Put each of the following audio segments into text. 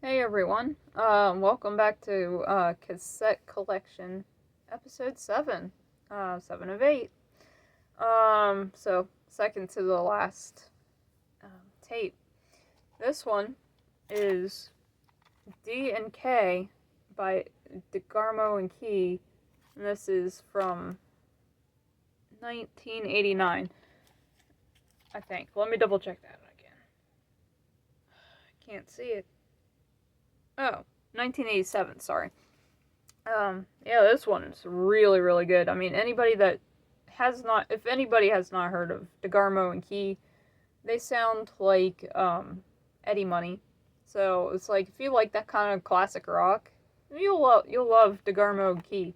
Hey everyone, welcome back to Cassette Collection, episode 7, 7 of 8. So second to the last tape. This one is D and K by DeGarmo and Key, and this is from 1989, I think. Let me double check that again. I can't see it. Oh, 1987, sorry. Yeah, this one is really, really good. I mean, if anybody has not heard of DeGarmo and Key, they sound like, Eddie Money. So, it's like, if you like that kind of classic rock, you'll love DeGarmo and Key.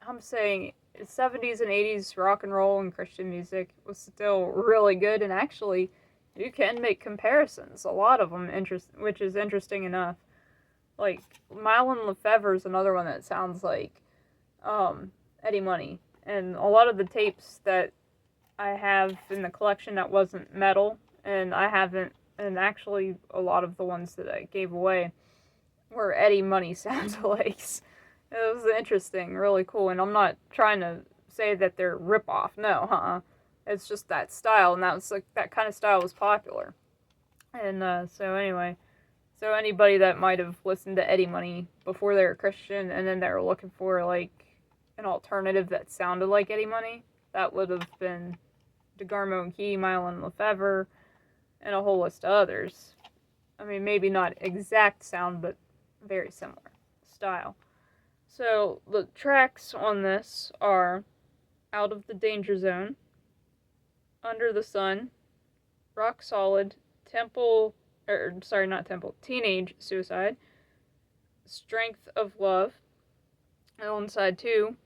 I'm saying, 70s and 80s rock and roll and Christian music was still really good, and actually, you can make comparisons, a lot of them, which is interesting enough. Like, Mylon Lefevre is another one that sounds like Eddie Money. And a lot of the tapes that I have in the collection that wasn't metal, and actually a lot of the ones that I gave away were Eddie Money sound-alikes. It was interesting, really cool, and I'm not trying to say that they're rip-off, no, It's just that style, and that kind of style was popular. And so anyway, so anybody that might have listened to Eddie Money before they were Christian and then they were looking for like an alternative that sounded like Eddie Money, that would have been DeGarmo and Key, Mylon Lefevre, and a whole list of others. I mean, maybe not exact sound, but very similar style. So the tracks on this are Out of the Danger Zone, Under the Sun, Rock Solid, Teenage Suicide, Strength of Love, and on side 2,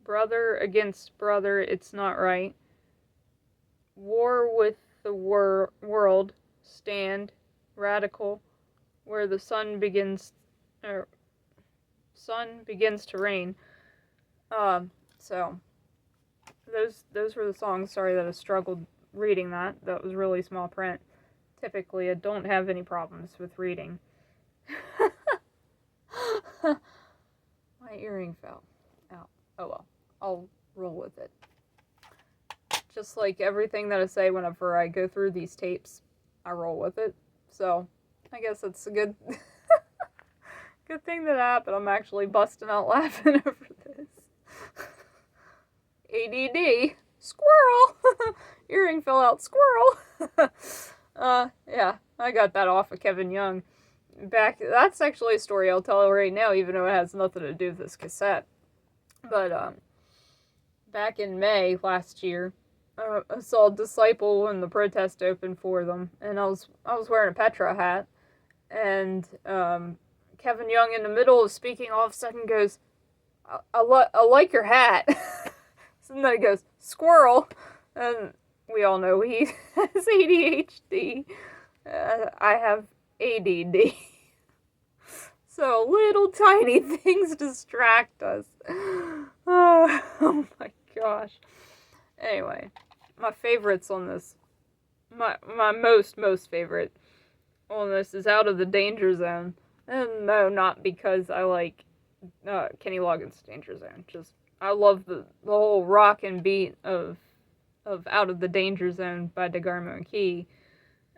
Brother Against Brother, It's Not Right, War with the World, Stand, Radical, Where the Sun Begins to Rain. So those were the songs. Sorry that I struggled reading that. That was really small print. Typically, I don't have any problems with reading. My earring fell out. Oh well, I'll roll with it. Just like everything that I say whenever I go through these tapes, I roll with it. So, I guess it's a good thing that happened. I'm actually busting out laughing over this. ADD. Squirrel! Earring fell out. Squirrel! Yeah, I got that off of Kevin Young. That's actually a story I'll tell right now, even though it has nothing to do with this cassette. But, back in May last year, I saw Disciple when the protest opened for them, and I was wearing a Petra hat, and, Kevin Young, in the middle of speaking, all of a sudden goes, I like your hat. And then he goes, squirrel, and we all know he has ADHD. I have ADD. So little tiny things distract us. Oh my gosh. Anyway, my favorites on this, my most favorite on this is Out of the Danger Zone. And no, not because I like Kenny Loggins' Danger Zone. Just, I love the whole rock and beat of Out of the Danger Zone by DeGarmo and Key.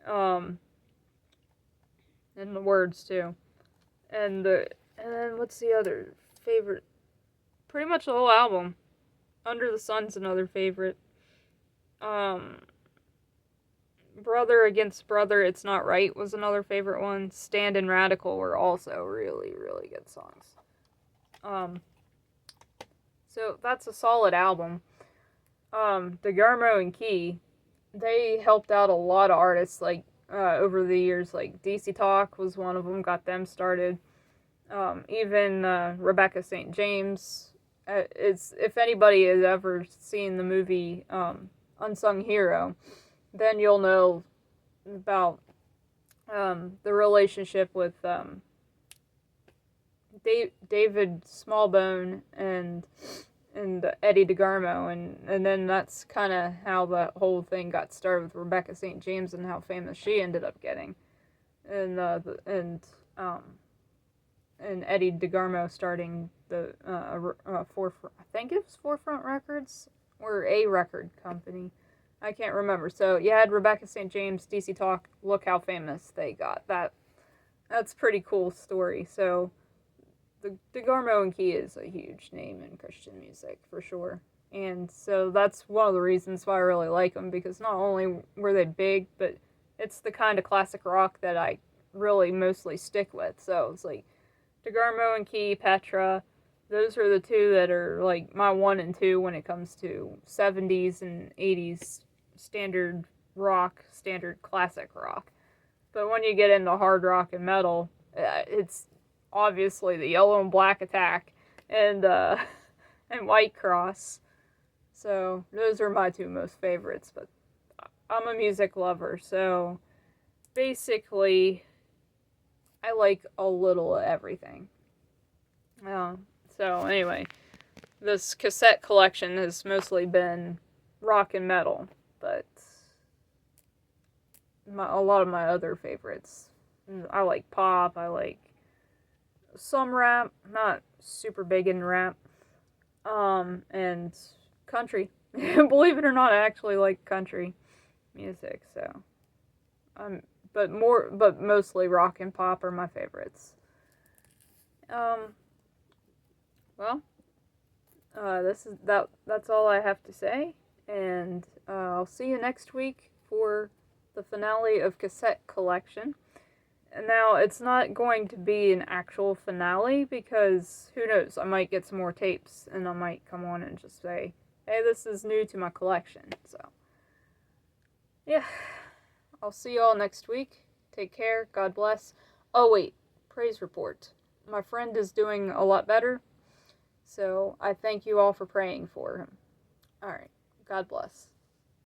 And the words too. And then what's the other favorite? Pretty much the whole album. Under the Sun's another favorite. Brother Against Brother, It's Not Right was another favorite one. Stand and Radical were also really, really good songs. So that's a solid album. DeGarmo and Key, they helped out a lot of artists, like, over the years, like DC Talk was one of them, got them started. Even Rebecca St. James. If anybody has ever seen the movie Unsung Hero, then you'll know about the relationship with David Smallbone and Eddie DeGarmo, and then that's kind of how the whole thing got started with Rebecca St. James and how famous she ended up getting. and Eddie DeGarmo starting the Forefront. I think it was Forefront Records or a record company. I can't remember. So you had Rebecca St. James, DC Talk. Look how famous they got. That's a pretty cool story. So the DeGarmo and Key is a huge name in Christian music for sure. And so that's one of the reasons why I really like them, because not only were they big, but it's the kind of classic rock that I really mostly stick with. So it's like DeGarmo and Key, Petra, those are the two that are like my 1 and 2 when it comes to 70s and 80s standard rock, standard classic rock. But when you get into hard rock and metal, it's obviously the Yellow and Black Attack and and White Cross. So those are my 2 most favorites. But I'm a music lover, so basically I like a little of everything. So anyway, this cassette collection has mostly been rock and metal, but a lot of my other favorites. I like pop, I like some rap, not super big in rap, and country. Believe it or not, I actually like country music, so but mostly rock and pop are my favorites. Well, that's all I have to say, and I'll see you next week for the finale of Cassette Collection. And now, it's not going to be an actual finale, because who knows, I might get some more tapes, and I might come on and just say, hey, this is new to my collection, so, yeah, I'll see you all next week. Take care, God bless. Oh wait, praise report. My friend is doing a lot better, so I thank you all for praying for him. Alright, God bless.